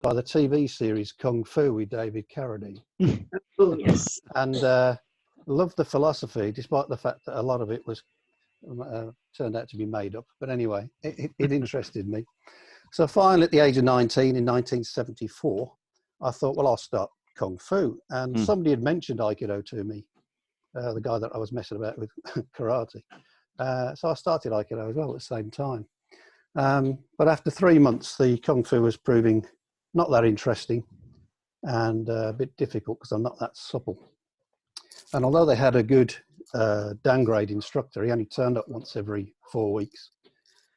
by the TV series Kung Fu with David Carradine. Oh, yes. And loved the philosophy, despite the fact that a lot of it was turned out to be made up. But anyway, it interested me. So finally, at the age of 19, in 1974, I thought, well, I'll start Kung Fu. And somebody had mentioned Aikido to me, the guy that I was messing about with karate. So I started Aikido as well at the same time. But after 3 months, the Kung Fu was proving not that interesting and a bit difficult because I'm not that supple. And although they had a good downgrade instructor, he only turned up once every 4 weeks.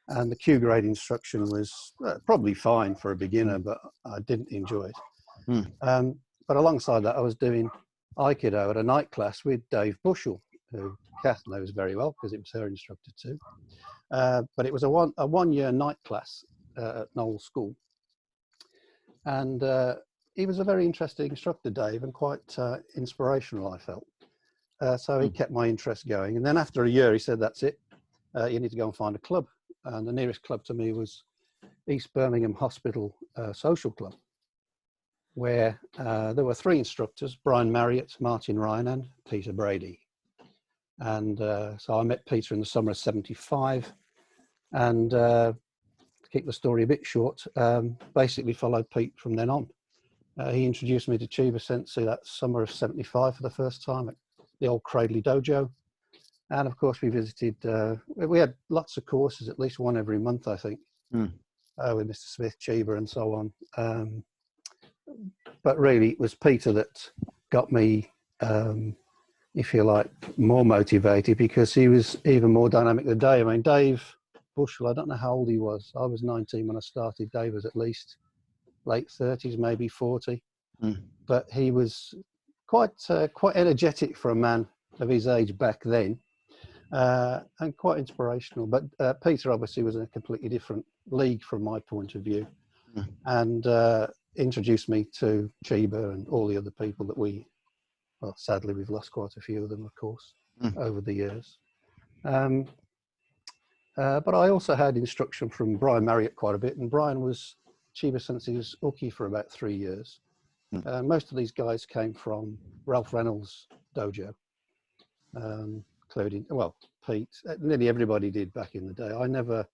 And the Q grade instruction was probably fine for a beginner, but I didn't enjoy it. But alongside that, I was doing Aikido at a night class with Dave Bushell, who Kath knows very well because it was her instructor too. But it was a one-year night class at Knoll School. And he was a very interesting instructor, Dave, and quite inspirational, I felt. So he kept my interest going. And then after a year, he said, that's it. You need to go and find a club. And the nearest club to me was East Birmingham Hospital Social Club, where there were 3 instructors, Brian Marriott, Martin Ryan, and Peter Brady. And so I met Peter in the summer of 75. And to keep the story a bit short, basically followed Pete from then on. He introduced me to Chiba Sensei that summer of 75 for the first time at the old Cradley Dojo. And of course, we visited, we had lots of courses, at least one every month, I think, with Mr. Smith, Chiba, and so on. But really, it was Peter that got me, if you like, more motivated because he was even more dynamic than Dave. I mean, Dave Bushell, I don't know how old he was. I was 19 when I started. Dave was at least late 30s, maybe 40. But he was quite energetic for a man of his age back then. And quite inspirational. But Peter obviously was in a completely different league from my point of view, and introduced me to Chiba and all the other people that well, sadly, we've lost quite a few of them, of course, over the years. But I also had instruction from Brian Marriott quite a bit, and Brian was Chiba Sensei's uki for about 3 years. Most of these guys came from Ralph Reynolds' dojo. Including, well, Pete, nearly everybody did back in the day. I never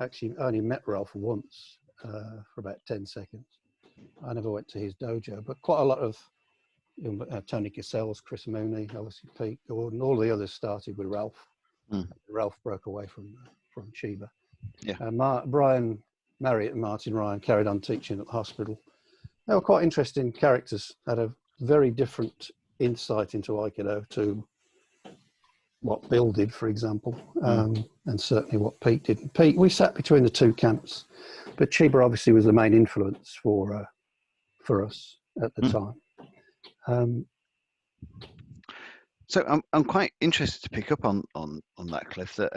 actually only met Ralph once for about 10 seconds. I never went to his dojo, but quite a lot of Tony Cassell's, Chris Mooney, obviously Pete Gordon, all the others started with Ralph. Ralph broke away from Chiba. Brian Marriott and Martin Ryan carried on teaching at the hospital. They were quite interesting characters, had a very different insight into Aikido to what Bill did, for example, and certainly what Pete did. Pete, we sat between the 2 camps, but Chiba obviously was the main influence for us at the time. So I'm quite interested to pick up on that, Cliff. That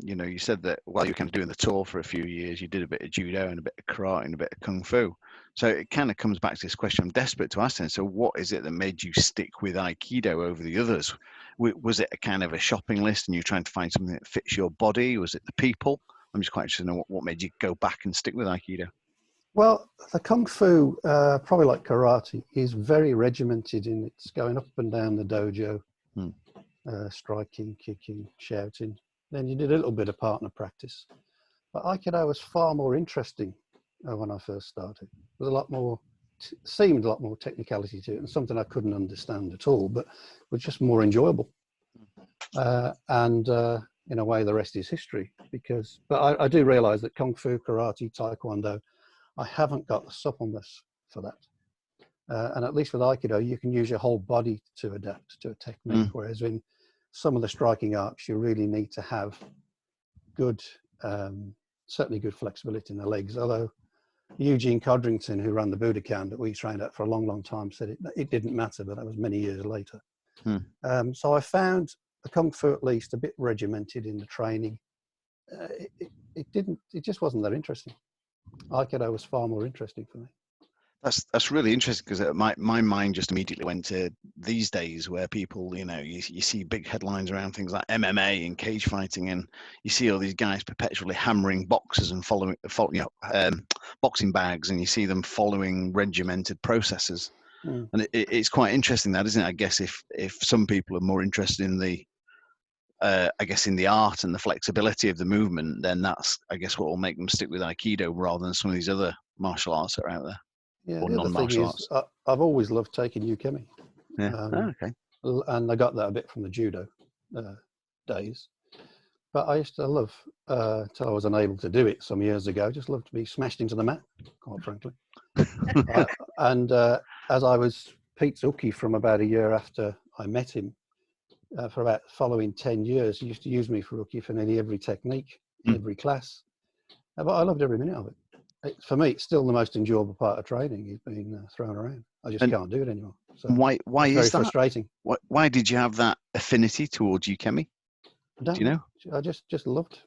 you know, you said that while you were kind of doing the tour for a few years, you did a bit of judo and a bit of karate and a bit of kung fu. So it kind of comes back to this question I'm desperate to ask then. So what is it that made you stick with Aikido over the others? Was it a kind of a shopping list and you're trying to find something that fits your body? Was it the people? I'm just quite interested to know what made you go back and stick with Aikido. Well, the Kung Fu, probably like karate, is very regimented in its going up and down the dojo, striking, kicking, shouting. Then you did a little bit of partner practice. But Aikido was far more interesting when I first started. There was a lot more, seemed a lot more technicality to it, and something I couldn't understand at all, but was just more enjoyable. And in a way, the rest is history. But I do realize that Kung Fu, karate, taekwondo, I haven't got the suppleness for that. And at least with Aikido, you can use your whole body to adapt to a technique, whereas in some of the striking arts, you really need to have good, certainly good flexibility in the legs. Although Eugene Codrington, who ran the Budokan that we trained at for a long, long time, said it didn't matter, but that was many years later. So I found the Kung Fu at least a bit regimented in the training. It just wasn't that interesting. Aikido was far more interesting for me. That's really interesting, because my mind just immediately went to these days where people, you see big headlines around things like MMA and cage fighting, and you see all these guys perpetually hammering boxers and boxing bags, and you see them following regimented processes. And it's quite interesting, that, isn't it? I guess if some people are more interested in the in the art and the flexibility of the movement, then that's, I guess, what will make them stick with Aikido rather than some of these other martial arts that are out there, Yeah, or the other thing non-martial is, arts. I've always loved taking ukemi, Yeah. Okay. and I got that a bit from the judo days. But I used to love, till I was unable to do it some years ago, just loved to be smashed into the mat, quite frankly. And as I was Pete's uki from about a year after I met him, for about the following 10 years, he used to use me for uki for nearly every technique, in every class. But I loved every minute of it. For me, it's still the most enjoyable part of training, is being thrown around. I just can't do it anymore. So why it's is very that frustrating. Why did you have that affinity towards ukemi? Do you know? I just loved,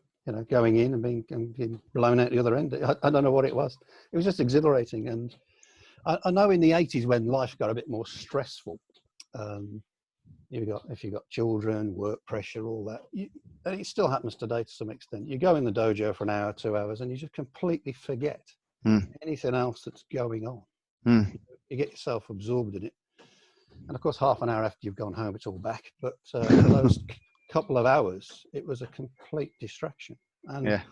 going in and being blown out the other end. I don't know what it was. It was just exhilarating. And I know in the 80s, when life got a bit more stressful, if you've got children, work pressure, all that, and it still happens today to some extent. You go in the dojo for an hour, 2 hours, and you just completely forget anything else that's going on. You get yourself absorbed in it. And of course, half an hour after you've gone home, it's all back. But for those couple of hours, it was a complete distraction. And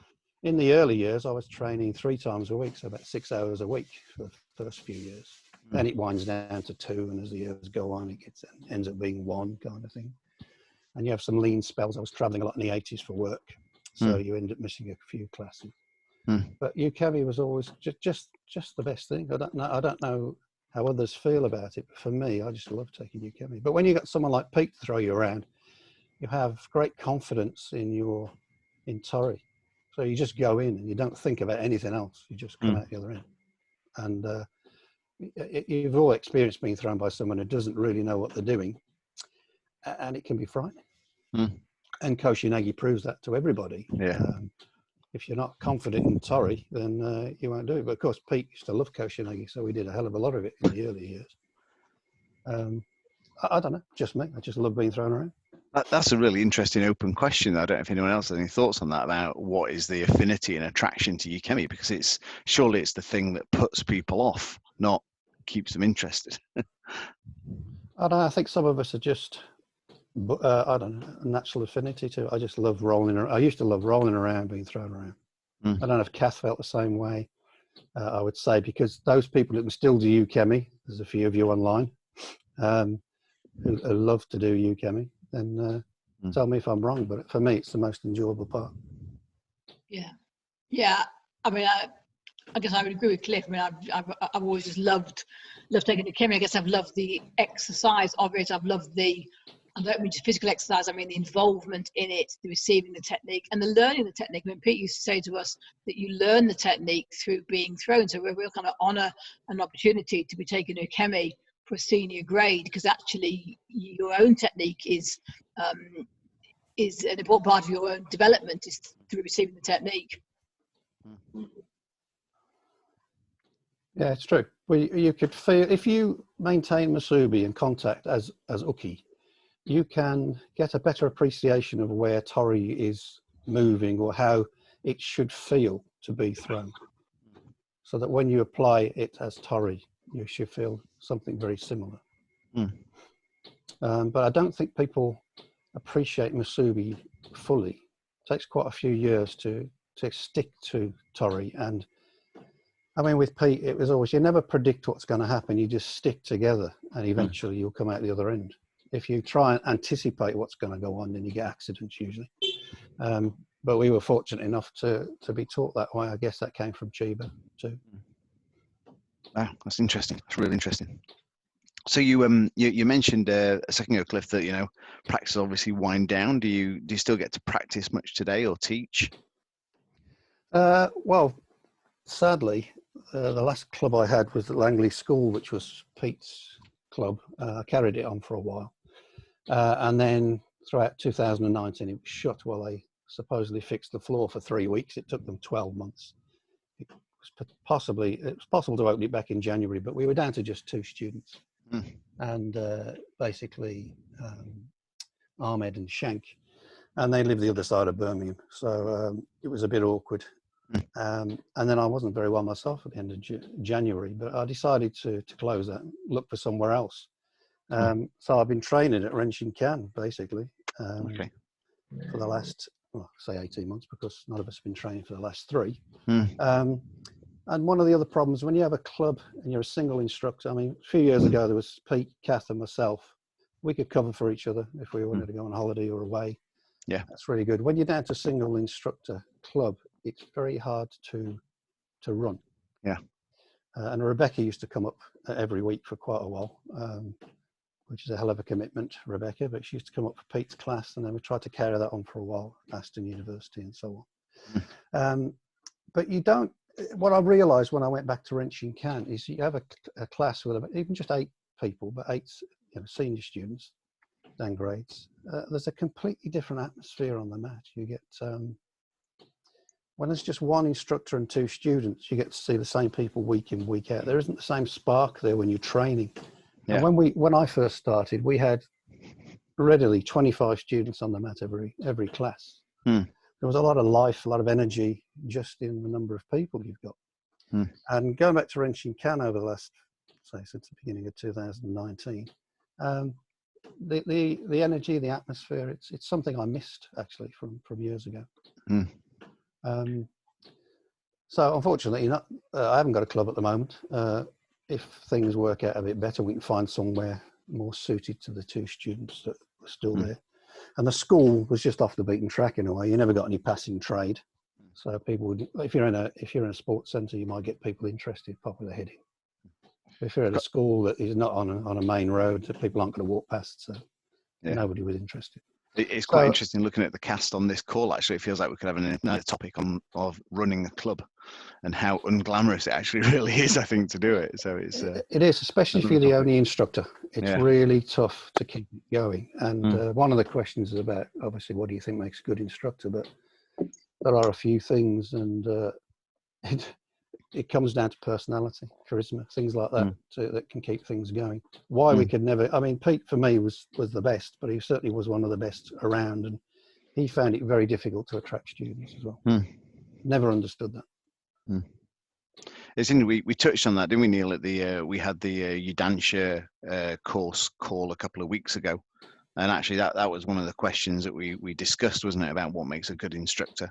in the early years, I was training 3 times a week, so about 6 hours a week for the first few years. Then it winds down to 2, and as the years go on, it ends up being 1 kind of thing. And you have some lean spells. I was traveling a lot in the 80s for work, so you end up missing a few classes. But ukemi was always just the best thing. I don't know how others feel about it, but for me, I just love taking ukemi. But when you got someone like Pete to throw you around, you have great confidence in tori. So you just go in and you don't think about anything else. You just come out the other end. And you've all experienced being thrown by someone who doesn't really know what they're doing, and it can be frightening. And Koshinagi proves that to everybody. If you're not confident in tori, then you won't do it. But of course, Pete used to love Koshinagi, so we did a hell of a lot of it in the early years. I don't know, just me. I just love being thrown around. That's a really interesting open question. I don't know if anyone else has any thoughts on that, about what is the affinity and attraction to ukemi, because surely it's the thing that puts people off, not keeps them interested. I don't know, I think some of us are just, I don't know, a natural affinity to it. I just love rolling around. I used to love rolling around, being thrown around. I don't know if Kath felt the same way. I would say, because those people that can still do ukemi, there's a few of you online who love to do ukemi, then tell me if I'm wrong, but for me, it's the most enjoyable part. Yeah. I mean, I guess I would agree with Cliff. I mean, I've always just loved taking ukemi. I guess I've loved the exercise of it. I've loved I don't mean just physical exercise, I mean the involvement in it, the receiving the technique and the learning the technique. I mean, Pete used to say to us that you learn the technique through being thrown. So we're kind of honour an opportunity to be taking ukemi for a senior grade, because actually your own technique is an important part of your own development, is through receiving the technique. Yeah, it's true. Well, you could feel, if you maintain musubi and contact as uki, you can get a better appreciation of where tori is moving or how it should feel to be thrown. So that when you apply it as tori, you should feel something very similar. But I don't think people appreciate musubi fully. It takes quite a few years to stick to tori. And I mean, with Pete, it was always, you never predict what's going to happen. You just stick together and eventually you'll come out the other end. If you try and anticipate what's going to go on, then you get accidents usually. But we were fortunate enough to be taught that way. I guess that came from Chiba too. Wow, that's interesting. That's really interesting. So you mentioned a second ago, Cliff, that practice obviously wind down. Do you still get to practice much today or teach? Well, sadly, the last club I had was at Langley School, which was Pete's club. I carried it on for a while. And then throughout 2019, it was shut while they supposedly fixed the floor for 3 weeks. It took them 12 months. it was possible to open it back in January, but we were down to just 2 students, and basically Ahmed and Shank, and they live the other side of Birmingham, so it was a bit awkward. And then I wasn't very well myself at the end of January, but I decided to close that, look for somewhere else. So I've been training at Wrenching Can basically for the last, well, say 18 months, because none of us have been training for the last 3. And one of the other problems when you have a club and you're a single instructor, I mean, a few years ago there was Pete, Kath, and myself. We could cover for each other if we wanted to go on holiday or away. Yeah, that's really good. When you're down to a single instructor club, it's very hard to run. Yeah. And Rebecca used to come up every week for quite a while, which is a hell of a commitment, Rebecca. But she used to come up for Pete's class, and then we tried to carry that on for a while, Aston University and so on. But you don't. What I realised when I went back to Wrenching Can is you have a class with even just 8 people, but 8 senior students, down grades. There's a completely different atmosphere on the mat. You get when there's just 1 instructor and 2 students, you get to see the same people week in, week out. There isn't the same spark there when you're training. Yeah. And when I first started, we had readily 25 students on the mat every class. There was a lot of life, a lot of energy just in the number of people you've got. And going back to Wrenching Can over the last, say, since the beginning of 2019, the energy, the atmosphere, it's something I missed actually from years ago. So unfortunately, I haven't got a club at the moment. If things work out a bit better, we can find somewhere more suited to the 2 students that are still there. And the school was just off the beaten track in a way. You never got any passing trade, so people would. If you're in a sports centre, you might get people interested, popular heading. If you're at a school that is not on a main road that people aren't going to walk past, so nobody was interested. It's quite interesting looking at the cast on this call. Actually, it feels like we could have another topic of running a club and how unglamorous it actually really is. I think to do it. So it is, especially if you're the only instructor. It's really tough to keep it going. And one of the questions is about, obviously, what do you think makes a good instructor? But there are a few things, and it comes down to personality, charisma, things like that, that can keep things going. Why we could never, I mean, Pete for me was the best, but he certainly was one of the best around, and he found it very difficult to attract students as well. Never understood that. It's in, we touched on that, didn't we, Neil? At the we had the Udansha course call a couple of weeks ago, and actually that was one of the questions that we discussed, wasn't it, about what makes a good instructor?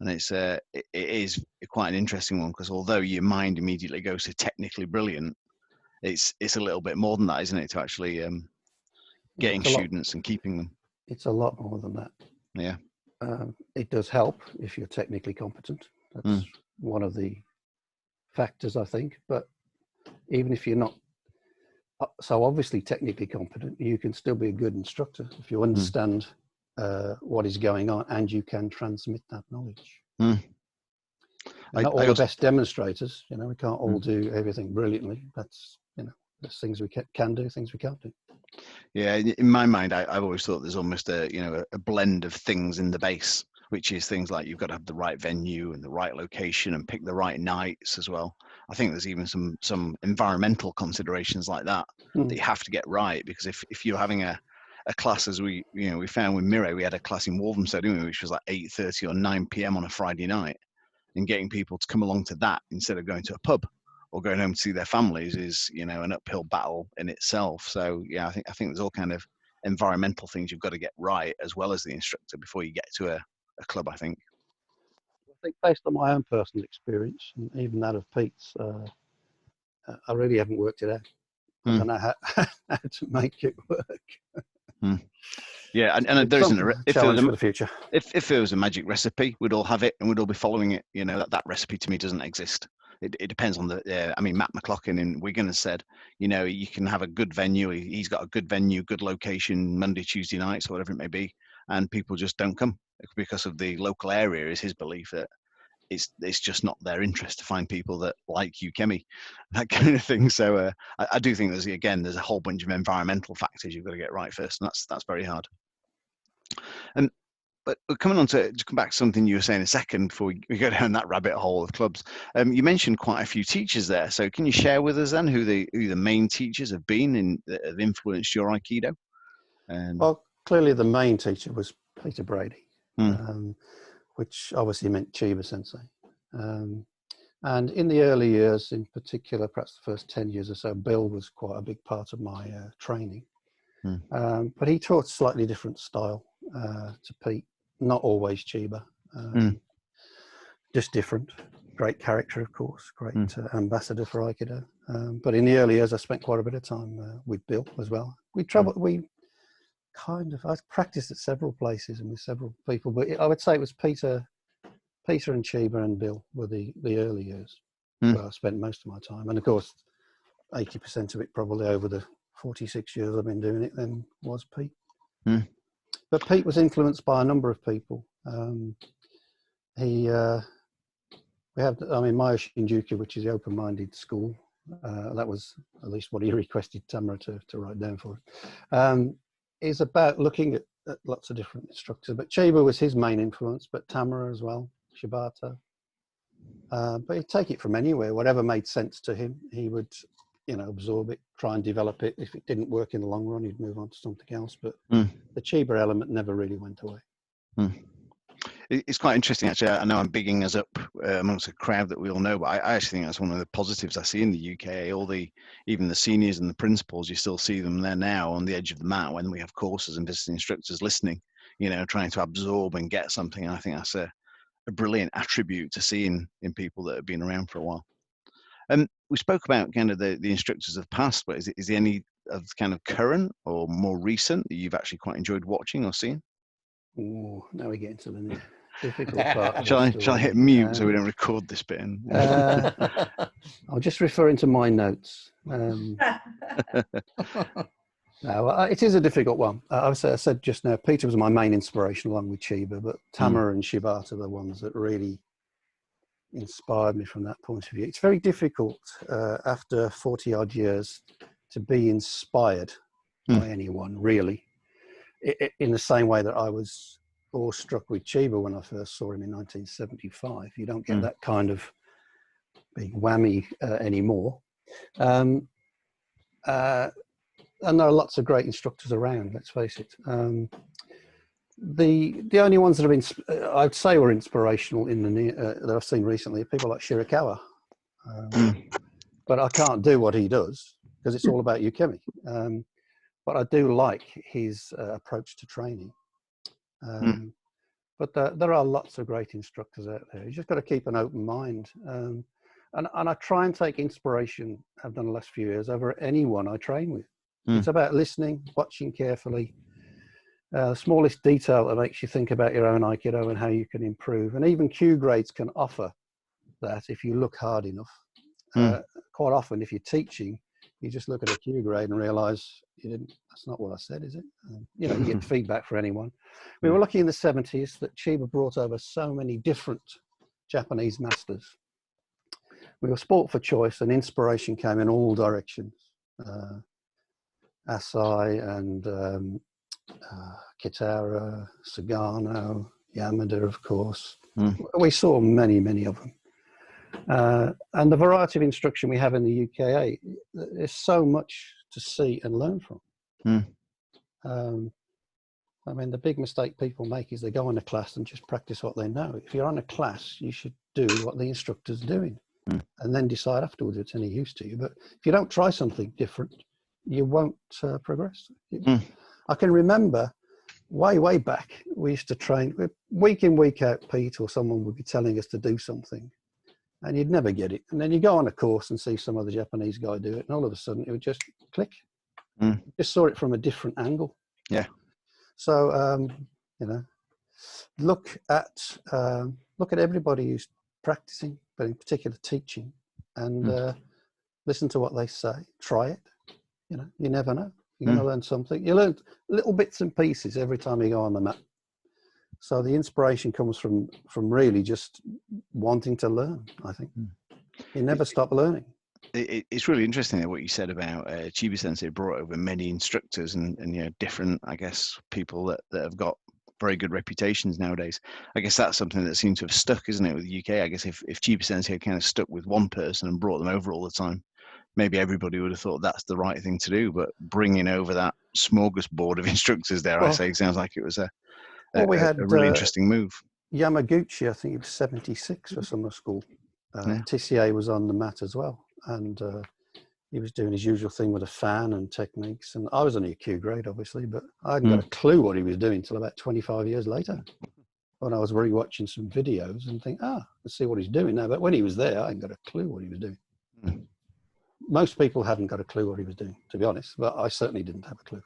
And it is quite an interesting one, because although your mind immediately goes to technically brilliant, it's a little bit more than that, isn't it? To actually getting students and keeping them. It's a lot more than that. Yeah. It does help if you're technically competent. That's one of the factors, I think. But even if you're not so obviously technically competent, you can still be a good instructor if you understand what is going on and you can transmit that knowledge. Not all the best demonstrators, we can't all do everything brilliantly. That's, there's things we can do, things we can't do. Yeah, in my mind, I've always thought there's almost a blend of things in the base, which is things like you've got to have the right venue and the right location and pick the right nights as well. I think there's even some environmental considerations like that that you have to get right, because if you're having a class, as we found with Mire, we had a class in Walthamstow, didn't we, which was like 8:30 or 9 p.m. on a Friday night, and getting people to come along to that instead of going to a pub or going home to see their families is, an uphill battle in itself. So yeah, I think there's all kind of environmental things you've got to get right as well as the instructor before you get to a club, I think. I think based on my own personal experience, and even that of Pete's, I really haven't worked it out. I don't know how to make it work. Yeah, and there isn't a challenge for the future. If there was a magic recipe, we'd all have it and we'd all be following it. That recipe to me doesn't exist. It depends on Matt McLaughlin in Wigan has said, you can have a good venue. He's got a good venue, good location, Monday, Tuesday nights, or whatever it may be, and people just don't come because of the local area. Is his belief that it's just not their interest to find people that like you, Kemi, that kind of thing. So I do think there's a whole bunch of environmental factors you've got to get right first, and that's very hard. And But coming on to come back to something you were saying a second before we go down that rabbit hole of clubs, you mentioned quite a few teachers there. So can you share with us then who the main teachers have been that have influenced your Aikido? Well, clearly the main teacher was Peter Brady, Mm. which obviously meant Chiba Sensei. And in the early years, in particular, perhaps the first 10 years or so, Bill was quite a big part of my training. But he taught slightly different style to Pete, not always Chiba, just different. Great character, of course, great ambassador for Aikido. But in the early years, I spent quite a bit of time with Bill as well. We traveled, I practiced at several places and with several people, but I would say it was Peter and Chiba and Bill were the early years where I spent most of my time. And of course, 80% of it probably over the 46 years I've been doing it then was Pete. But Pete was influenced by a number of people. We have, Maya Shinjuku, which is the open-minded school. That was at least what he requested Tamara to write down for him. Is about looking at lots of different instructors. But Chiba was his main influence, but Tamara as well, Shibata. But he'd take it from anywhere, whatever made sense to him, he would, absorb it, try and develop it. If it didn't work in the long run, he'd move on to something else. But the Chiba element never really went away. It's quite interesting, actually. I know I'm bigging us up amongst a crowd that we all know, but I actually think that's one of the positives I see in the UK. Even the seniors and the principals, you still see them there now on the edge of the mat when we have courses and visiting instructors listening, trying to absorb and get something. And I think that's a brilliant attribute to see in people that have been around for a while. We spoke about kind of the instructors of the past, but is there any of kind of current or more recent that you've actually quite enjoyed watching or seeing? Oh, now we get into the difficult part. Shall I hit mute so we don't record this bit in? I'll just refer into my notes. No, it is a difficult one. I said just now, Peter was my main inspiration along with Chiba, but Tamara and Shibata are the ones that really inspired me from that point of view. It's very difficult after 40 odd years to be inspired by anyone, really, in the same way that I was awestruck with Chiba when I first saw him in 1975. You don't get that kind of big whammy anymore. And there are lots of great instructors around, let's face it. The only ones that have been, I'd say, were inspirational in the that I've seen recently are people like Shirakawa. But I can't do what he does because it's all about Ukemi. But I do like his approach to training. But there are lots of great instructors out there. You just got to keep an open mind. And I try and take inspiration, I've done the last few years, over anyone I train with. It's about listening, watching carefully. The smallest detail that makes you think about your own Aikido and how you can improve. And even Q grades can offer that if you look hard enough. Quite often, if you're teaching, you just look at a Q grade and realize that's not what I said, is it? You get feedback for anyone. We were lucky in the 70s that Chiba brought over so many different Japanese masters. We were sport for choice and inspiration came in all directions. Asai and Kitara, Sagano, Yamada, of course. We saw many, many of them. And the variety of instruction we have in the UKA, there's so much to see and learn from. The big mistake people make is they go on a class and just practice what they know. If you're on a class, you should do what the instructor's doing and then decide afterwards if it's any use to you. But if you don't try something different, you won't progress. I can remember way back, we used to train week in, week out. Pete or someone would be telling us to do something and you'd never get it. And then you go on a course and see some other Japanese guy do it and all of a sudden it would just click. You just saw it from a different angle. Yeah. So, look at everybody who's practicing, but in particular teaching, and listen to what they say. Try it. You never know. You're going to learn something. You learn little bits and pieces every time you go on the mat. So the inspiration comes from really just wanting to learn, I think. You never stop learning. It's really interesting what you said about Chiba Sensei brought over many instructors and different, I guess, people that have got very good reputations nowadays. I guess that's something that seems to have stuck, isn't it, with the UK? I guess if Chiba Sensei had kind of stuck with one person and brought them over all the time, maybe everybody would have thought that's the right thing to do. But bringing over that smorgasbord of instructors, dare I say, sounds like it was a we had really interesting move. Yamaguchi, I think he was 76 for summer school. Tissier was on the mat as well, and he was doing his usual thing with a fan and techniques. And I was only a Q grade, obviously, but I hadn't got a clue what he was doing until about 25 years later, when I was rewatching some videos and think, let's see what he's doing now. But when he was there, I hadn't got a clue what he was doing. Most people hadn't got a clue what he was doing, to be honest, but I certainly didn't have a clue.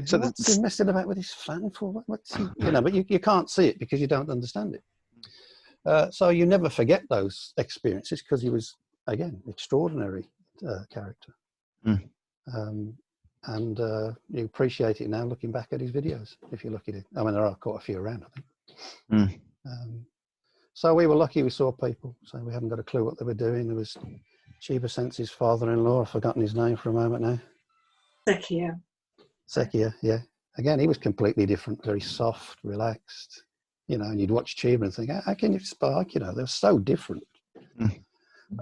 So what's he messing about with his fan for? What's he, but you can't see it because you don't understand it. So you never forget those experiences because he was, again, extraordinary character. And you appreciate it now looking back at his videos, if you look at it. I mean, there are quite a few around, I think. So we were lucky we saw people, so we hadn't got a clue what they were doing. There was Chiba Sensei's father-in-law, I've forgotten his name for a moment now. Sekia, yeah. Again, he was completely different, very soft, relaxed, and you'd watch Chiba and think, how can you spark? They're so different.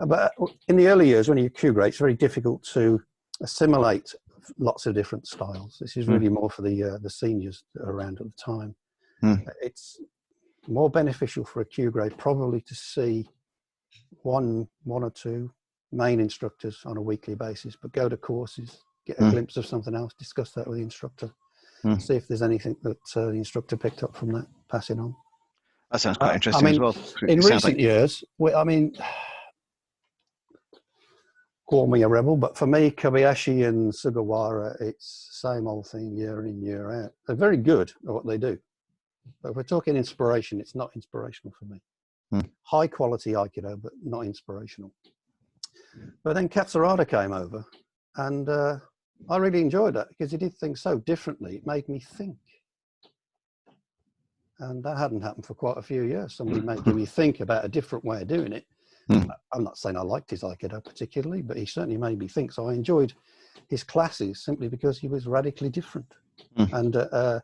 But in the early years, when you're Q grade, it's very difficult to assimilate lots of different styles. This is really more for the seniors that are around at the time. It's more beneficial for a Q grade probably to see one or two main instructors on a weekly basis, but go to courses, get a glimpse of something else, discuss that with the instructor, see if there's anything that the instructor picked up from that, pass it on. That sounds quite interesting as well. In recent years, call me a rebel, but for me, Kobayashi and Sugawara, it's the same old thing year in, year out. They're very good at what they do. But if we're talking inspiration, it's not inspirational for me. High quality Aikido, but not inspirational. But then Katsurada came over, and I really enjoyed that because he did things so differently. It made me think. And that hadn't happened for quite a few years. Somebody making me think about a different way of doing it. I'm not saying I liked his Aikido particularly, but he certainly made me think. So I enjoyed his classes simply because he was radically different. And at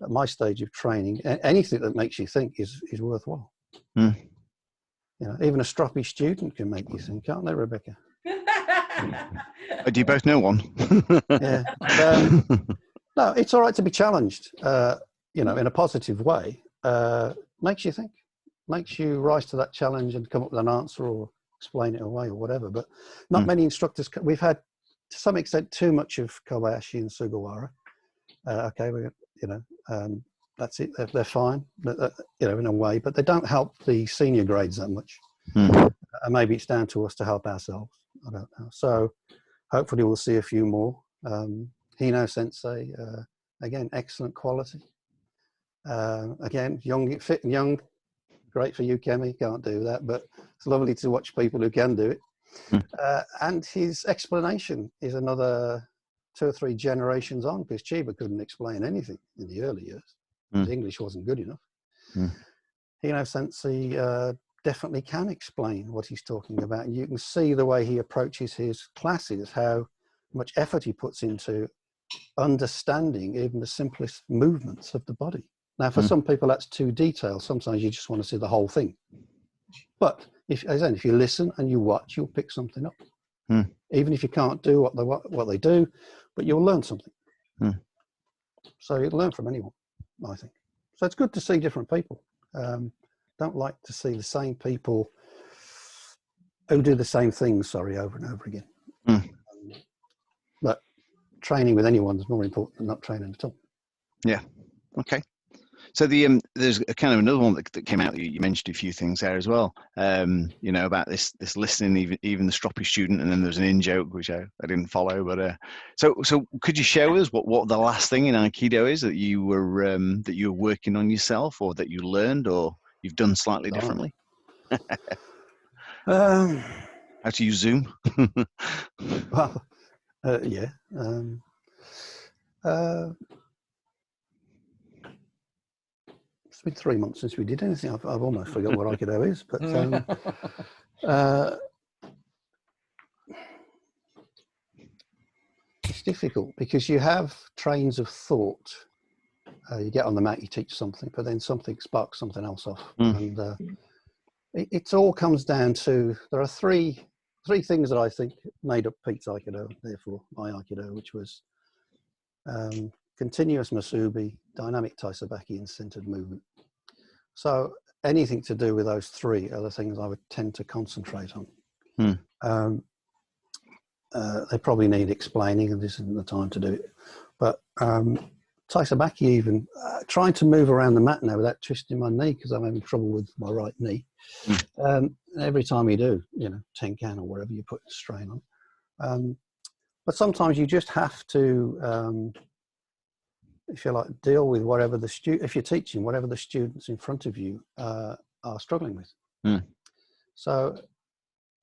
my stage of training, anything that makes you think is worthwhile. Even a stroppy student can make you think, can't they, Rebecca? Do you both know one? Yeah. No, it's all right to be challenged, in a positive way. Makes you think, makes you rise to that challenge and come up with an answer or explain it away or whatever. But not many instructors. We've had, to some extent, too much of Kobayashi and Sugawara. Okay, that's it. They're fine, in a way, but they don't help the senior grades that much. And maybe it's down to us to help ourselves. I don't know. So hopefully we'll see a few more. Hino Sensei, again, excellent quality. Again, young, fit and young. Great for you, Kemi. Can't do that, but it's lovely to watch people who can do it. And his explanation is another 2 or 3 generations on, because Chiba couldn't explain anything in the early years. His English wasn't good enough. Hino Sensei definitely can explain what he's talking about. And you can see the way he approaches his classes, how much effort he puts into understanding even the simplest movements of the body. Now, for some people, that's too detailed. Sometimes you just want to see the whole thing. But if you listen and you watch, you'll pick something up. Even if you can't do what they do, but you'll learn something. So you'll learn from anyone, I think. So it's good to see different people. Don't like to see the same people who do the same things, over and over again. But training with anyone is more important than not training at all. Yeah. Okay. So there's a kind of another one that came out. You mentioned a few things there as well. About this listening, even the stroppy student, and then there's an in joke which I didn't follow. But so could you share with us what the last thing in Aikido is that you were working on yourself, or that you learned, or you've done slightly differently? How to use Zoom? Well, yeah. It's been 3 months since we did anything. I've almost forgot what Aikido is, but it's difficult because you have trains of thought You get on the mat, you teach something, but then something sparks something else off. And it all comes down to, there are three things that I think made up Pete's Aikido, therefore my Aikido, which was continuous Musubi, dynamic Taisabaki, and centered movement. So anything to do with those three are the things I would tend to concentrate on. They probably need explaining, and this isn't the time to do it. But Taisabaki, even trying to move around the mat now without twisting my knee, because I'm having trouble with my right knee. Every time you do, you know, tenkan or whatever, you put strain on. But sometimes you just have to, if you like, deal with whatever if you're teaching, whatever the students in front of you are struggling with. So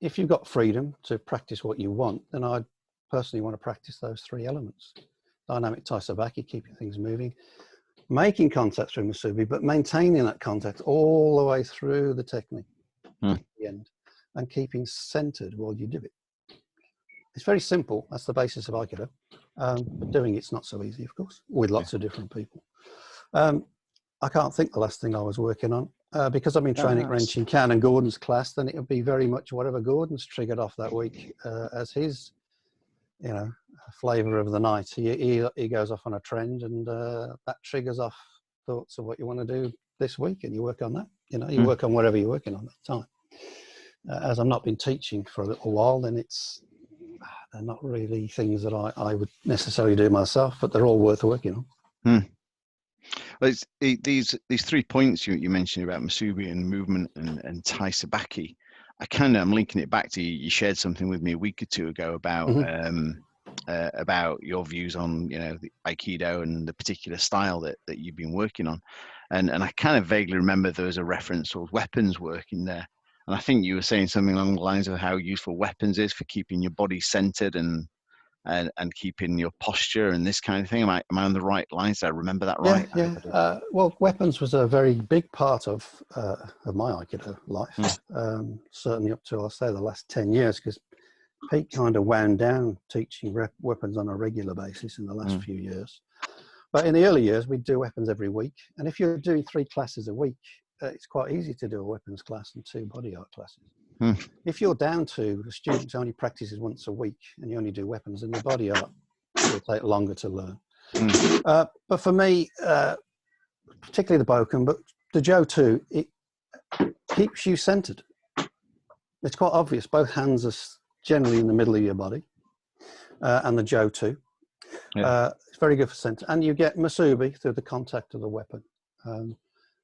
if you've got freedom to practice what you want, then I personally want to practice those three elements. Dynamic Taisabaki, keeping things moving, making contact through Musubi, but maintaining that contact all the way through the technique at the end, and keeping centered while you do it. It's very simple. That's the basis of Aikido. But doing it's not so easy, of course, with lots of different people. I can't think the last thing I was working on. Because I've been training Ren Shinkan and Gordon's class, then it would be very much whatever Gordon's triggered off that week as his, you know, flavor of the night. He goes off on a trend, and that triggers off thoughts of what you want to do this week, and you work on that. You know, you work on whatever you're working on at the time. As I've not been teaching for a little while, then they're not really things that I would necessarily do myself, but they're all worth working on. Well, these 3 points you mentioned about Musubi and movement and Taisabaki, I'm linking it back to you shared something with me a week or two ago about your views on, you know, the Aikido and the particular style that you've been working on, and I kind of vaguely remember there was a reference towards weapons work in there, and I think you were saying something along the lines of how useful weapons is for keeping your body centered and keeping your posture and this kind of thing. Am I on the right lines? Did I remember that right? Yeah. Well, weapons was a very big part of my Aikido life. Certainly up to, I'll say, the last 10 years, because Pete kind of wound down teaching weapons on a regular basis in the last few years. But in the early years, we'd do weapons every week. And if you're doing 3 classes a week, it's quite easy to do a weapons class and 2 body art classes. If you're down to the students only practices once a week and you only do weapons, then the body art will take longer to learn. But for me, particularly the Boken, but the Jo too, it keeps you centered. It's quite obvious. Both hands are generally in the middle of your body, and the Jo too. It's very good for center. And you get Musubi through the contact of the weapon.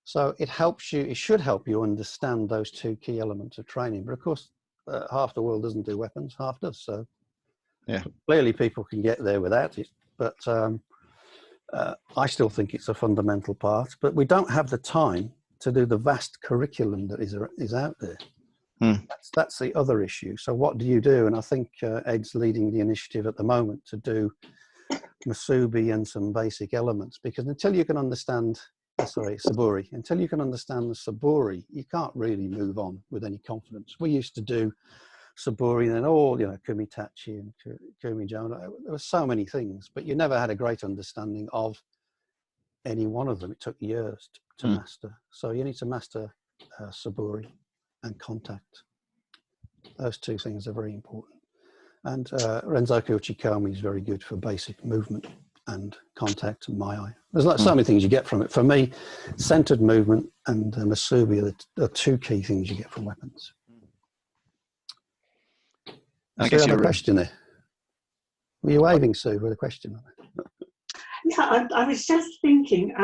So it helps you, it should help you understand those 2 key elements of training. But of course, half the world doesn't do weapons, half does. So clearly people can get there without it. But I still think it's a fundamental part. But we don't have the time to do the vast curriculum that is out there. That's the other issue. So what do you do? And I think Ed's leading the initiative at the moment to do Musubi and some basic elements, because until you can understand Saburi. Until you can understand the Saburi, you can't really move on with any confidence. We used to do Saburi and then all, you know, Kumitachi and Kumijo. There were so many things, but you never had a great understanding of any one of them. It took years to master. So you need to master Saburi and contact. Those 2 things are very important. And Renzoku Uchikomi is very good for basic movement and contact and Mai. There's like so many things you get from it. For me, centered movement and Musubi are the 2 key things you get from weapons. I guess you have a question there. Were you waving, Sue, with a question? Yeah, I was just thinking,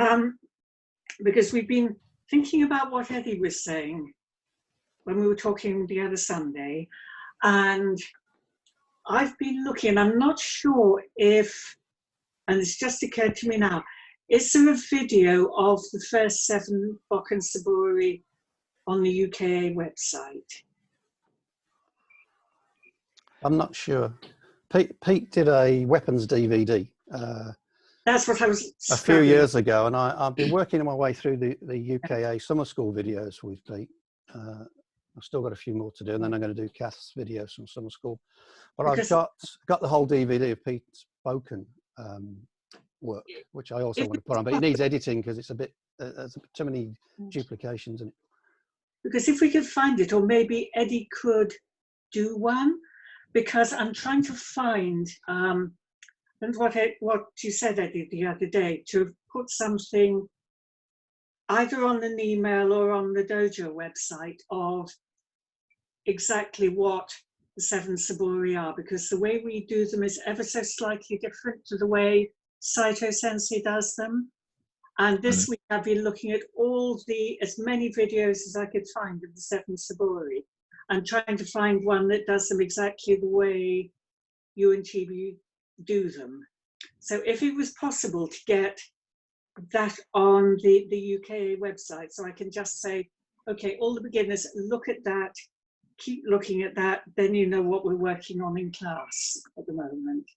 because we've been thinking about what Eddie was saying when we were talking the other Sunday, and I've been looking, I'm not sure if, and it's just occurred to me now, is there a video of the first 7 Bokken Saburi on the UKA website? I'm not sure. Pete did a weapons DVD. That's what I was a few years ago, and I've been working my way through the UKA summer school videos with Pete. I've still got a few more to do, and then I'm going to do Kath's videos from summer school. But I've got the whole DVD of Pete's Boken work, which I also want to put on, but it needs editing because it's a bit, there's too many duplications in it. Because if we could find it, or maybe Eddie could do one, because I'm trying to find, and what you said, Eddie, the other day, to put something either on an email or on the dojo website of exactly what the 7 Saburi are, because the way we do them is ever so slightly different to the way Saito Sensei does them. And this week I've been looking at as many videos as I could find of the 7 Saburi, and trying to find one that does them exactly the way you and Chibi do them. So if it was possible to get that on the UK website, so I can just say, okay, all the beginners, look at that, keep looking at that, then you know what we're working on in class at the moment.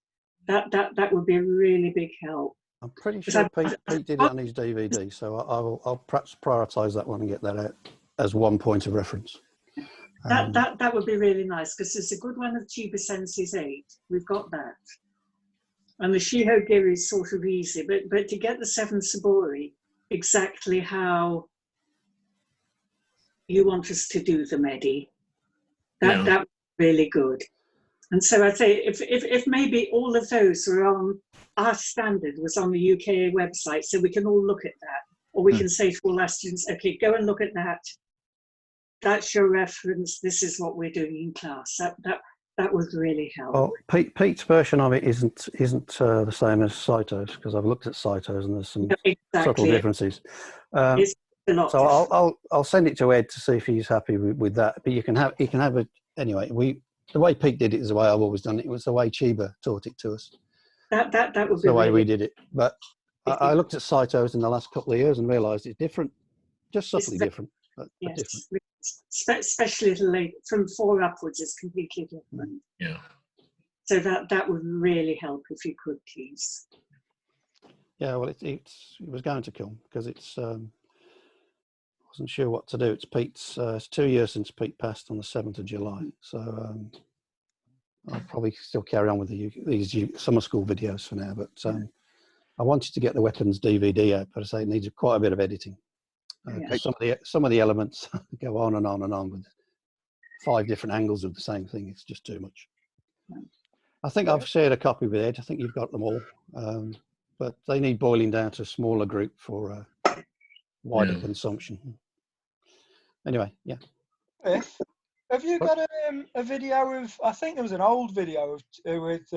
That would be a really big help. I'm pretty sure Pete did it on his DVD, so I'll perhaps prioritise that one and get that out as one point of reference. That would be really nice, because there's a good one of Chiba Sensei's 8. We've got that. And the Shiho Giri is sort of easy, but to get the 7 Saburi exactly how you want us to do them, Eddie, that would be really good. And so I'd say if maybe all of those were on, our standard was on the UK website, so we can all look at that, or we can say to all our students, okay, go and look at that. That's your reference. This is what we're doing in class. That would really help. Well, Pete's version of it isn't the same as Saito's, because I've looked at Saito's and there's some subtle differences. It's a lot. So I'll send it to Ed to see if he's happy with that. But he can have it anyway. The way Pete did it is the way I've always done it. It was the way Chiba taught it to us. That would be the way really we did it. But I looked at Saito's in the last couple of years and realised it's different, just subtly different. But yes, different. Especially late, from 4 upwards is completely different. Yeah. So that would really help if you could, please. Yeah, well, it was going to come because it's wasn't sure what to do. It's Pete's. It's 2 years since Pete passed on the 7th of July, so I'll probably still carry on with these summer school videos for now. But I wanted to get the weapons DVD out, but I say it needs quite a bit of editing. Some of the elements go on and on and on with 5 different angles of the same thing. It's just too much. I think I've shared a copy with Ed. I think you've got them all, but they need boiling down to a smaller group for wider consumption. Anyway, yeah. Have you got a video of? I think there was an old video of with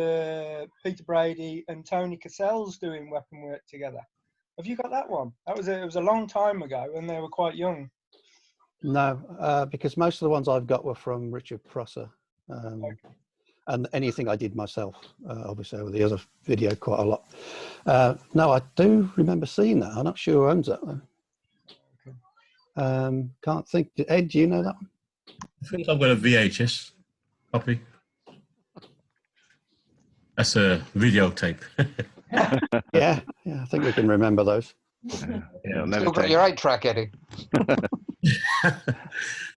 Peter Brady and Tony Cassell's doing weapon work together. Have you got that one? It was a long time ago when they were quite young. No, because most of the ones I've got were from Richard Prosser, and anything I did myself, obviously over the other video quite a lot. No, I do remember seeing that. I'm not sure who owns that though. Can't think. Ed, do you know that one? I think I've got a VHS copy. That's a videotape. yeah, I think we can remember those. Yeah, Still got your 8-track, Eddie.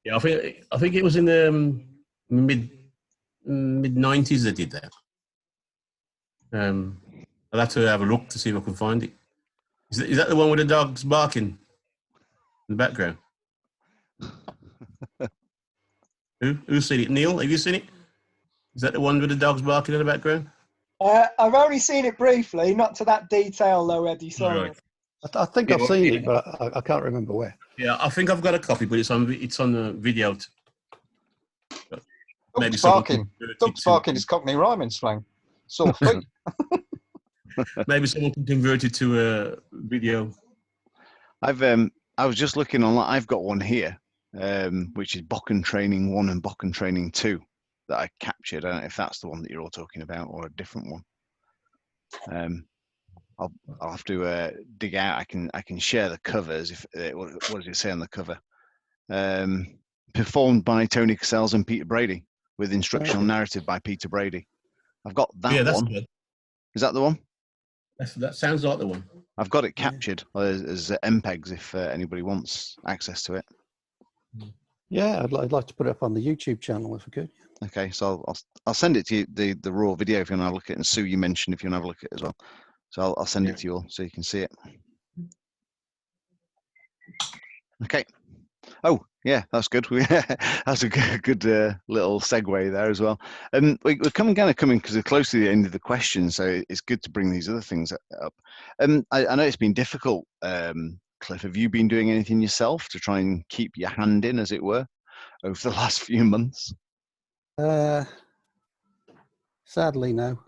Yeah, I think it was in the mid 90s they did that. I'll have to have a look to see if I can find it. Is that the one with the dogs barking in the background? Who's seen it? Neil, have you seen it? Is that the one with the dogs barking in the background? I've only seen it briefly, not to that detail though, Eddie. Sorry. Right. I think I've seen it, but I can't remember where. Yeah, I think I've got a copy, but it's on the video. Maybe Dogs barking is Cockney rhyming slang. Sore feet. Maybe someone can convert it to a video. I was just looking online. I've got one here, which is Bokken Training 1 and Bokken Training 2 that I captured. I don't know if that's the one that you're all talking about or a different one. I'll have to dig out. I can share the covers. If what does it say on the cover? Performed by Tony Cassels and Peter Brady with instructional narrative by Peter Brady. I've got that that's one. Good. Is that the one? That sounds like the one. I've got it captured as MPEGs if anybody wants access to it. Yeah, I'd like to put it up on the YouTube channel if I could. Okay, so I'll send it to you, the raw video if you want to have a look at it, and Sue, you mentioned if you want to have a look at it as well. So I'll send it to you all so you can see it. Okay. Oh, yeah, that's good. That's a good little segue there as well. We're coming because we're close to the end of the question, so it's good to bring these other things up. I know it's been difficult, Cliff. Have you been doing anything yourself to try and keep your hand in, as it were, over the last few months? Sadly, no.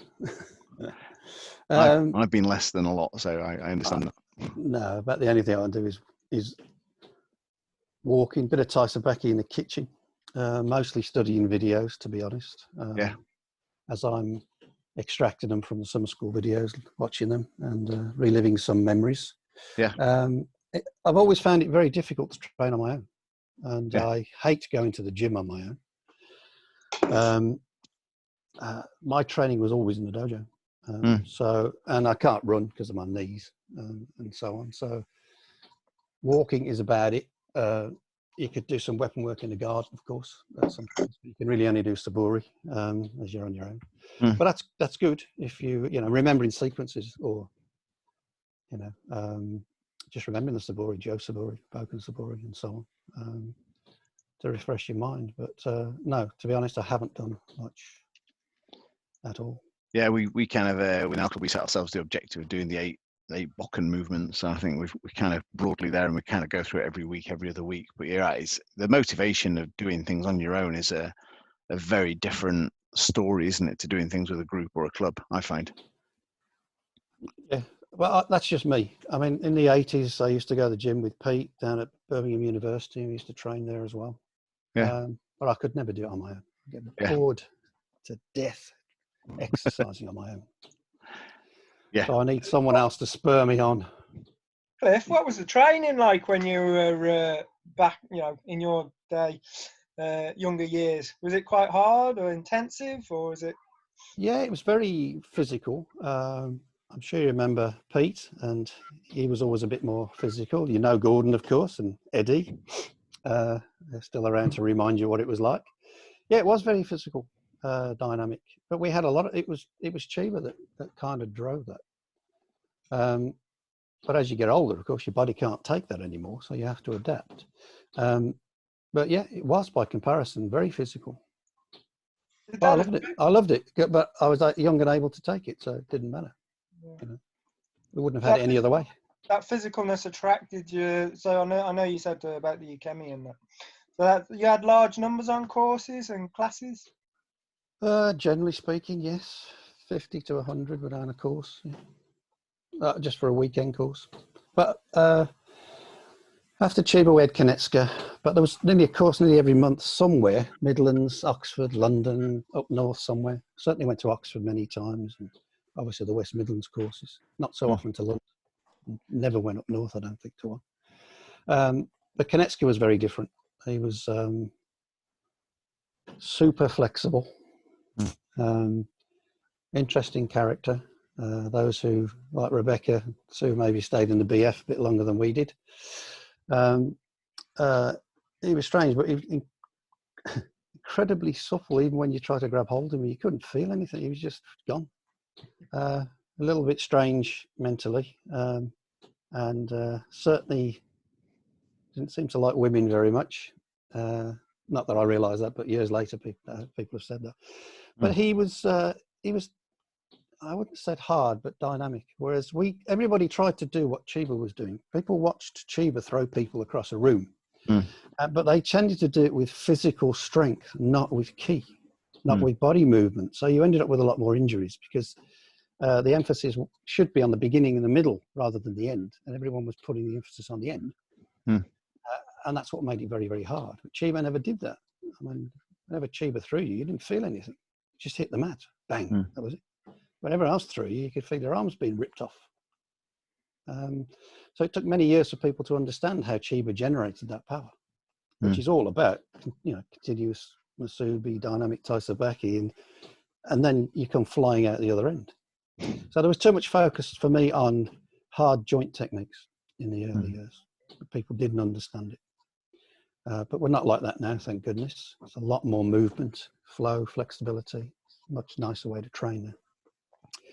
I've been less than a lot, so I understand that. No, about the only thing I can do is walking, bit of Taisabaki in the kitchen, mostly studying videos, to be honest. Yeah. As I'm extracting them from the summer school videos, watching them and reliving some memories. Yeah. I've always found it very difficult to train on my own, and Yeah. I hate going to the gym on my own. My training was always in the dojo. And I can't run because of my knees and so on. So walking is about it. You could do some weapon work in the garden, of course. Sometimes you can really only do saburi as you're on your own. But that's good if you remembering sequences or just remembering the saburi, Joe saburi, Boken saburi, and so on to refresh your mind. But no, to be honest, I haven't done much at all. Yeah, we kind of in Alka we set ourselves the objective of doing the eight Bokken movements. So I think we're kind of broadly there, and we kind of go through it every week, every other week. But you're right, it's the motivation of doing things on your own is a very different story, isn't it, to doing things with a group or a club, I find. Yeah, well, that's just me. I mean, in the 80s, I used to go to the gym with Pete down at Birmingham University. We used to train there as well. Yeah. But I could never do it on my own. I get bored to death exercising on my own. Yeah. So I need someone else to spur me on. Cliff, what was the training like when you were back, in your day, younger years? Was it quite hard or intensive, or was it? Yeah, it was very physical. I'm sure you remember Pete, and he was always a bit more physical. Gordon, of course, and Eddie. They're still around to remind you what it was like. Yeah, it was very physical, dynamic. But we had a lot of it was Chiba that kind of drove that. But as you get older, of course, your body can't take that anymore, so you have to adapt. But yeah, it was by comparison very physical. But I loved it. I loved it, but I was young and able to take it, so it didn't matter. We wouldn't have had it any other way. That physicalness attracted you. So I know you said about the Ukemi and that. So that you had large numbers on courses and classes. Generally speaking, yes, 50 to 100 were on a course, just for a weekend course. But after Chiba, we had Kanetsuka, but there was nearly a course nearly every month somewhere. Midlands, Oxford, London, up north somewhere. Certainly went to Oxford many times, and obviously the West Midlands courses. Not so often to London. Never went up north, I don't think, to one. But Kanetsuka was very different. He was super flexible, interesting character. Those who, like Rebecca, Sue maybe stayed in the BF a bit longer than we did. He was strange, but he was incredibly supple. Even when you try to grab hold of him, you couldn't feel anything. He was just gone. A little bit strange mentally, and certainly didn't seem to like women very much. Not that I realised that, but years later, people have said that. But he was, I wouldn't say hard, but dynamic. Whereas everybody tried to do what Chiba was doing. People watched Chiba throw people across a room, but they tended to do it with physical strength, not with ki, not with body movement. So you ended up with a lot more injuries because the emphasis should be on the beginning and the middle rather than the end, and everyone was putting the emphasis on the end. And that's what made it very, very hard. But Chiba never did that. I mean, whenever Chiba threw you, you didn't feel anything. You just hit the mat, bang, that was it. Whenever else threw you, you could feel their arms being ripped off. So it took many years for people to understand how Chiba generated that power, which is all about, continuous Masubi, dynamic Taisabaki, and then you come flying out the other end. So there was too much focus for me on hard joint techniques in the early years. People didn't understand it. But we're not like that now, thank goodness. It's a lot more movement, flow, flexibility. Much nicer way to train now.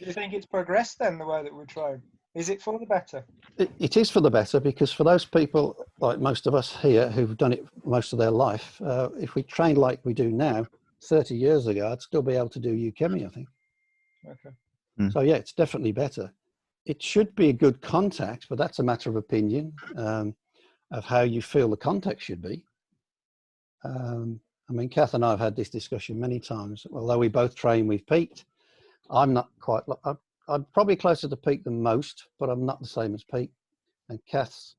Do you think it's progressed then, the way that we train? Is it for the better? It is for the better, because for those people, like most of us here, who've done it most of their life, if we trained like we do now, 30 years ago, I'd still be able to do ukemi, I think. Okay. So yeah, it's definitely better. It should be a good contact, but that's a matter of opinion, of how you feel the contact should be. I mean, Kath and I have had this discussion many times. Although we both train with Pete, I'm not quite, I'm probably closer to Pete than most, but I'm not the same as Pete. And Kath's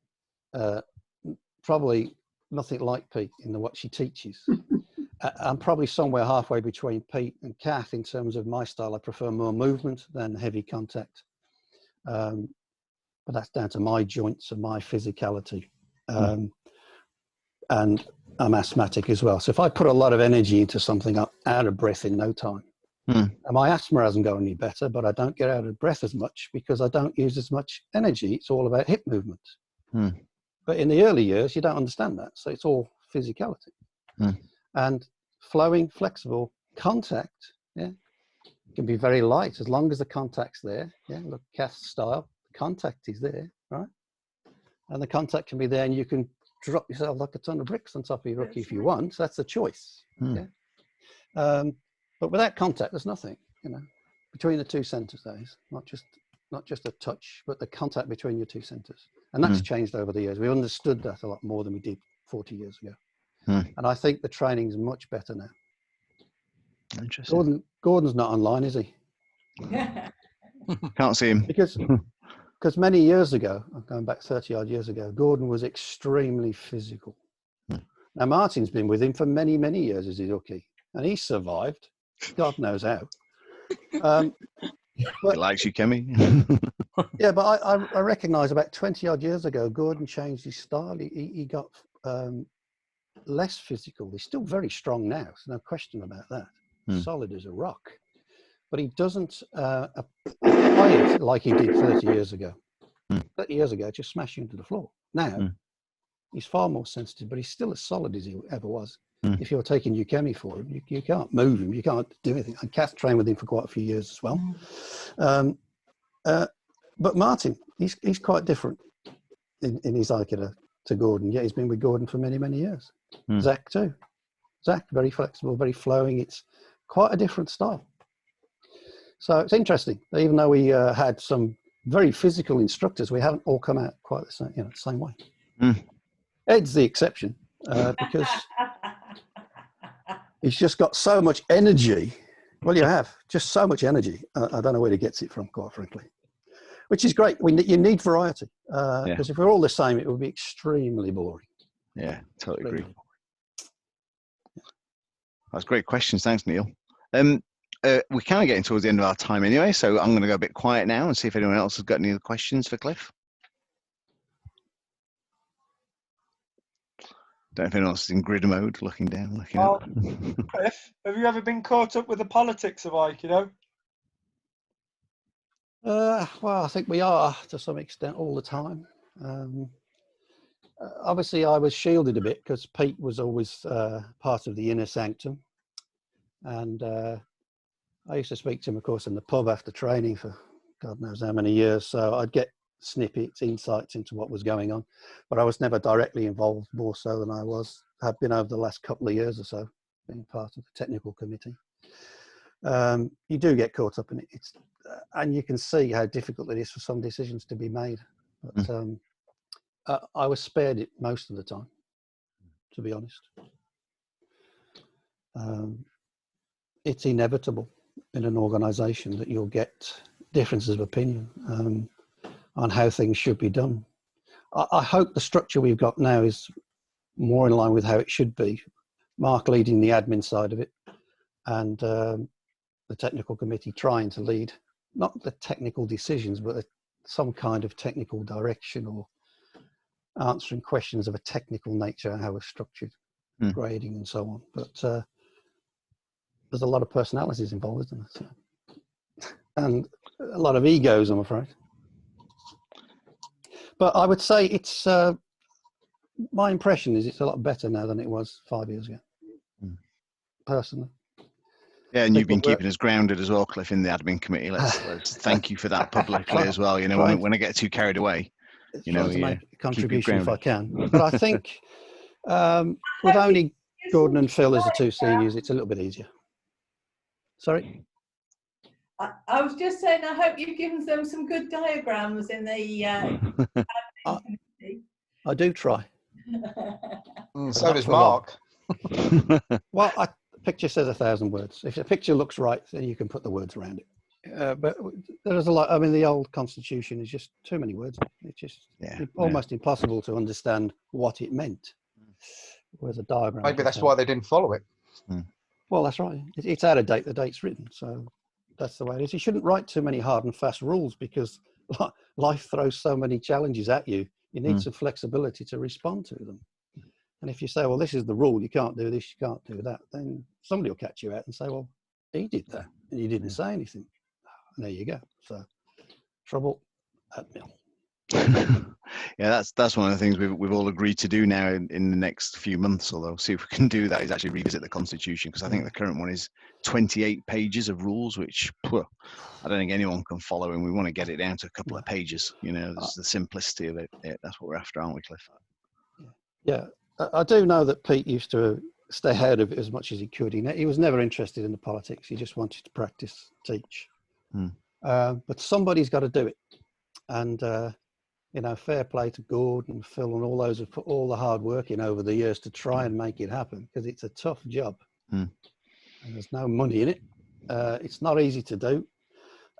probably nothing like Pete in what she teaches. I'm probably somewhere halfway between Pete and Kath in terms of my style. I prefer more movement than heavy contact. But that's down to my joints and my physicality. And I'm asthmatic as well. So if I put a lot of energy into something, I'm out of breath in no time. And my asthma hasn't got any better, but I don't get out of breath as much because I don't use as much energy. It's all about hip movement. But in the early years, you don't understand that. So it's all physicality. And flowing, flexible contact, can be very light as long as the contact's there. Look, Kath's style, the contact is there, right? And the contact can be there, and you can drop yourself like a ton of bricks on top of your rookie if you want. That's a choice. But without contact, there's nothing, between the two centers, that is, not just a touch, but the contact between your two centers. And that's changed over the years. We understood that a lot more than we did 40 years ago. And I think the training is much better now. Interesting. Gordon's not online, is he? Can't see him. Because many years ago, going back 30 odd years ago, Gordon was extremely physical. Now Martin's been with him for many, many years as his rookie, and he survived. God knows how. He likes you, Kemi. Yeah, but I recognise about 20 odd years ago, Gordon changed his style. He got less physical. He's still very strong now. There's no question about that. Solid as a rock. But he doesn't apply it like he did 30 years ago. 30 years ago, just smash you into the floor. Now, he's far more sensitive, but he's still as solid as he ever was. If you're taking ukemi for him, you can't move him. You can't do anything. And Kath trained with him for quite a few years as well. But Martin, he's quite different in his aikido to Gordon. Yeah, he's been with Gordon for many, many years. Zach too. Zach, very flexible, very flowing. It's quite a different style. So it's interesting. Even though we had some very physical instructors, we haven't all come out quite the same, the same way. Ed's the exception because he's just got so much energy. Well, you have just so much energy. I don't know where he gets it from, quite frankly, which is great. You need variety because if we're all the same, it would be extremely boring. Yeah, totally agree. That's great questions. Thanks, Neil. We're kind of getting towards the end of our time anyway, so I'm going to go a bit quiet now and see if anyone else has got any other questions for Cliff. Don't know if anyone else is in grid mode, looking down, looking up. Cliff, have you ever been caught up with the politics of Aikido? Well, I think we are to some extent all the time. Obviously, I was shielded a bit because Pete was always part of the inner sanctum. And I used to speak to him, of course, in the pub after training for God knows how many years. So I'd get snippets, insights into what was going on. But I was never directly involved, more so than I have been over the last couple of years or so, being part of the technical committee. You do get caught up in it. And you can see how difficult it is for some decisions to be made. But I was spared it most of the time, to be honest. It's inevitable in an organisation that you'll get differences of opinion on how things should be done. I hope the structure we've got now is more in line with how it should be. Mark leading the admin side of it, and the technical committee trying to lead, not the technical decisions, but some kind of technical direction or answering questions of a technical nature, how we're structured, grading and so on. But there's a lot of personalities involved, isn't there? And a lot of egos, I'm afraid. But I would say it's, my impression is it's a lot better now than it was 5 years ago, personally. Yeah, and you've been People keeping us grounded as well, Cliff, in the admin committee. Let's thank you for that publicly as well. You know, when I get too carried away, you know, to make a keep you contribution if I grounded. can. But I think with only Gordon and Phil as the two seniors, it's a little bit easier. Sorry? I was just saying, I hope you've given them some good diagrams in the admin committee. I do try. So does Mark. Well, a picture says 1,000 words. If a picture looks right, then you can put the words around it. But there's a lot. I mean, the old constitution is just too many words. It's just almost impossible to understand what it meant. Whereas a diagram. Maybe that's why they didn't follow it. Well, that's right. It's out of date. The date's written, so that's the way it is. You shouldn't write too many hard and fast rules because life throws so many challenges at you. You need some flexibility to respond to them. And if you say, well, this is the rule, you can't do this, you can't do that, then somebody will catch you out and say, well, he did that and you didn't say anything. And there you go. So trouble at mill. Yeah, that's one of the things we've all agreed to do now in the next few months, although see if we can do that, is actually revisit the constitution, because I think the current one is 28 pages of rules, which I don't think anyone can follow, and we want to get it down to a couple of pages. You know, that's the simplicity of it. That's what we're after, aren't we, Cliff? Yeah, I do know that Pete used to stay out of it as much as he could. He was never interested in the politics. He just wanted to practice, teach. But somebody's got to do it. And, you know, fair play to Gordon, Phil, and all those who've put all the hard work in over the years to try and make it happen, because it's a tough job. And there's no money in it. It's not easy to do.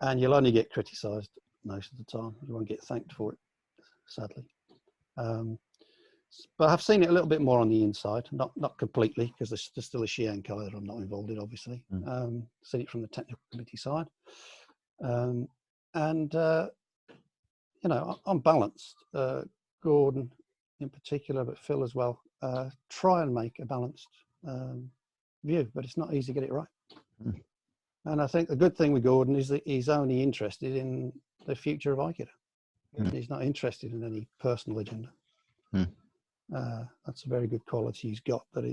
And you'll only get criticised most of the time. You won't get thanked for it, sadly. But I've seen it a little bit more on the inside, not completely, because there's still a Shiankai that I'm not involved in, obviously. Seen it from the technical committee side. You know, I'm balanced. Gordon in particular, but Phil as well, try and make a balanced view, but it's not easy to get it right. And I think the good thing with Gordon is that he's only interested in the future of Aikido. He's not interested in any personal agenda. That's a very good quality he's got, that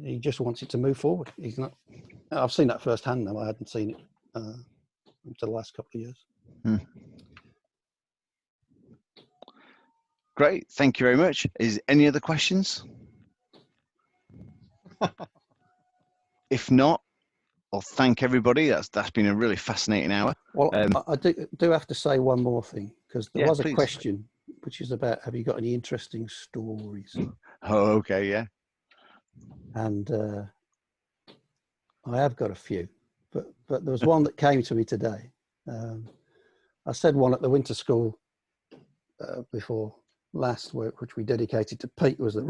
he just wants it to move forward. He's not. I've seen that firsthand now. I hadn't seen it until the last couple of years. Great, thank you very much. Is any other questions? If not, I'll thank everybody. That's been a really fascinating hour. Well, I do have to say one more thing, because there was please. a question which is about, have you got any interesting stories? Oh, okay, yeah. And I have got a few, but there was one that came to me today. I said one at the winter school before last, which we dedicated to Pete, was a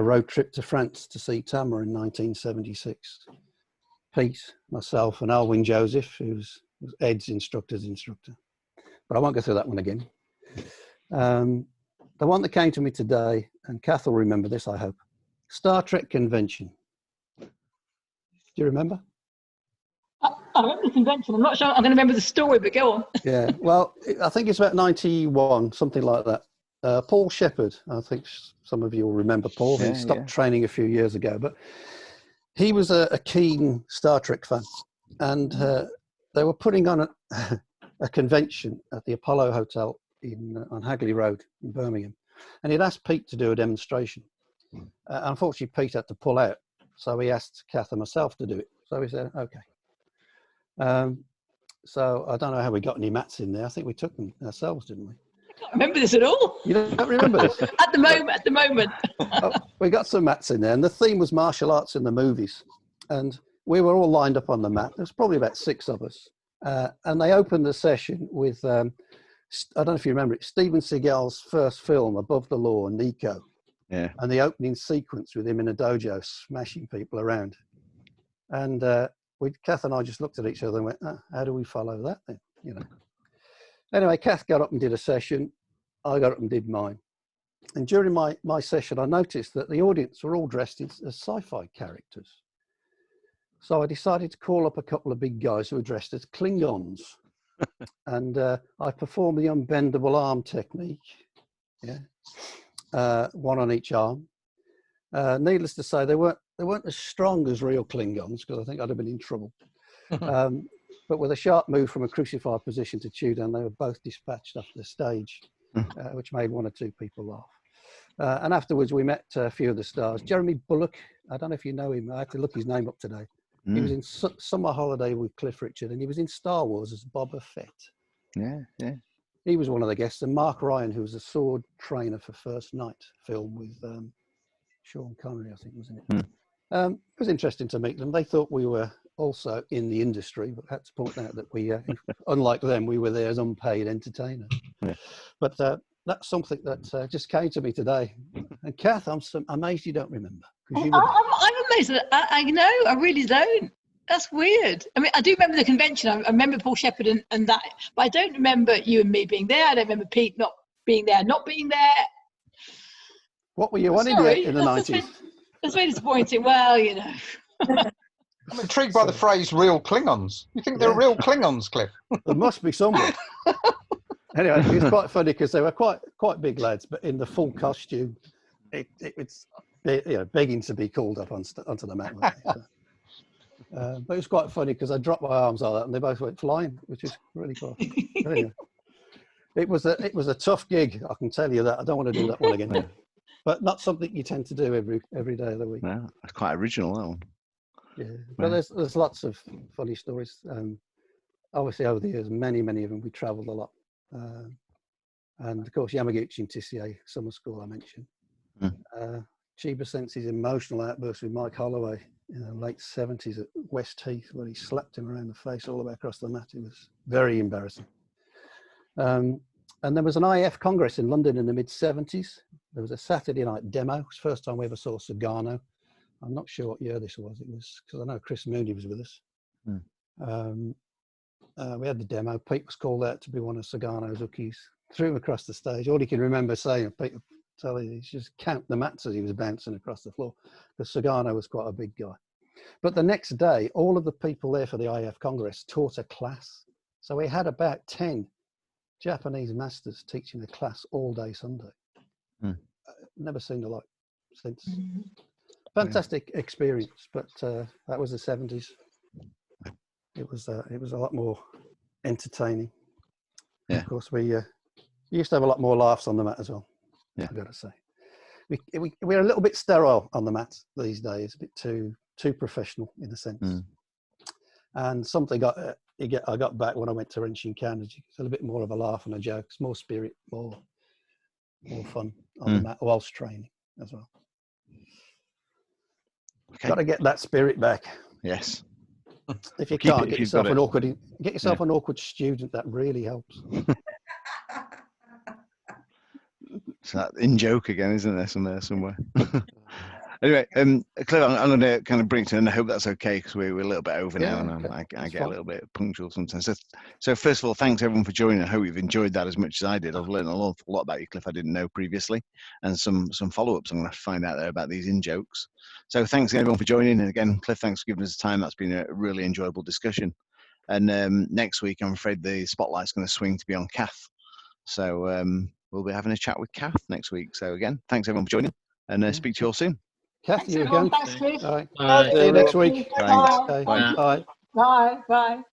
road trip to France to see Tama in 1976. Pete, myself, and Alwyn Joseph, who's Ed's instructor's instructor. But I won't go through that one again. The one that came to me today, and Kath will remember this, I hope. Star Trek convention. Do you remember? I remember the convention. I'm not sure I'm going to remember the story, but go on. Yeah, well, I think it's about 91, something like that. Paul Shepherd, I think some of you will remember Paul. He stopped training a few years ago, but he was a keen Star Trek fan. And they were putting on a convention at the Apollo Hotel on Hagley Road in Birmingham. And he'd asked Pete to do a demonstration. Unfortunately, Pete had to pull out. So he asked Kath and myself to do it. So we said, okay. So I don't know how we got any mats in there. I think we took them ourselves, didn't we? I can't remember this at all. You don't remember this? At the moment. We got some mats in there, and the theme was martial arts in the movies. And we were all lined up on the mat. There was probably about 6 of us. And they opened the session with, I don't know if you remember it, Steven Seagal's first film, Above the Law, Nico. Yeah. And the opening sequence with him in a dojo smashing people around. And Kath and I just looked at each other and went, how do we follow that then? You know. Anyway, Kath got up and did a session. I got up and did mine. And during my session, I noticed that the audience were all dressed as sci-fi characters. So I decided to call up a couple of big guys who were dressed as Klingons. And I performed the unbendable arm technique. Yeah. One on each arm. Needless to say, they weren't they weren't as strong as real Klingons, because I think I'd have been in trouble. But with a sharp move from a crucified position to Tudor, they were both dispatched off the stage, which made one or two people laugh. And afterwards, we met a few of the stars. Jeremy Bullock, I don't know if you know him. I had to look his name up today. He was in Summer Holiday with Cliff Richard, and he was in Star Wars as Boba Fett. Yeah, yeah. He was one of the guests. And Mark Ryan, who was a sword trainer for First Night film with Sean Connery, I think, wasn't it? It was interesting to meet them. They thought we were also in the industry, but I had to point out that we, unlike them, we were there as unpaid entertainers. Yeah. But that's something that just came to me today. And Kath, I'm amazed you don't remember. I'm amazed that I know, I really don't. That's weird. I mean, I do remember the convention. I remember Paul Shepherd and that, but I don't remember you and me being there. I don't remember Pete not being there. What were you on in the 90s? That's very disappointing. Well, you know. I'm intrigued by the phrase "real Klingons." You think they're real Klingons, Cliff? There must be somewhere. Anyway, it was quite funny because they were quite big lads, but in the full costume, it's begging to be called up onto the mat. But it was quite funny because I dropped my arms like that, and they both went flying, which is really cool. Anyway, it was a tough gig, I can tell you that. I don't want to do that one again, but not something you tend to do every day of the week. No, that's quite original, that one. Yeah, but there's lots of funny stories. Obviously, over the years, many of them, we travelled a lot. And of course, Yamaguchi and Tissier Summer School, I mentioned. Chiba Sensei's emotional outburst with Mike Holloway in the late 70s at West Heath, where he slapped him around the face all the way across the mat. It was very embarrassing. And there was an IF Congress in London in the mid-70s. There was a Saturday night demo. It was the first time we ever saw Sagano. I'm not sure what year this was. It was because I know Chris Mooney was with us. We had the demo. Pete was called out to be one of Sagano's hookies. Threw him across the stage. All he can remember saying, Pete, tell you, he just count the mats as he was bouncing across the floor, because Sagano was quite a big guy. But the next day, all of the people there for the IF Congress taught a class. So we had about 10 Japanese masters teaching a class all day Sunday. Never seen the like since. Fantastic experience, but that was the 70s. It was a lot more entertaining. Yeah. Of course, we used to have a lot more laughs on the mat as well. Yeah, I've got to say, we're a little bit sterile on the mat these days, a bit too professional in a sense. And something I got back when I went to Renshinkan. It's a little bit more of a laugh and a joke. It's more spirit, more fun on the mat whilst training as well. Okay. Got to get that spirit back. Yes. If you can't, get yourself an awkward student. That really helps. So that in joke again, isn't there? Somewhere. Anyway, Cliff, I'm going to kind of bring it to, and I hope that's okay because we're a little bit over now, and I get a little bit punctual sometimes. So first of all, thanks everyone for joining. I hope you've enjoyed that as much as I did. I've learned an awful lot about you, Cliff, I didn't know previously, and some follow-ups I'm going to find out there about these in-jokes. So thanks everyone for joining, and again, Cliff, thanks for giving us the time. That's been a really enjoyable discussion. And next week, I'm afraid the spotlight's going to swing to be on Kath. So we'll be having a chat with Kath next week. So again, thanks everyone for joining, and speak to you all soon. Kath, you again. Thanks, Cliff. All right. See you next week. Thanks. Okay. Bye. Bye.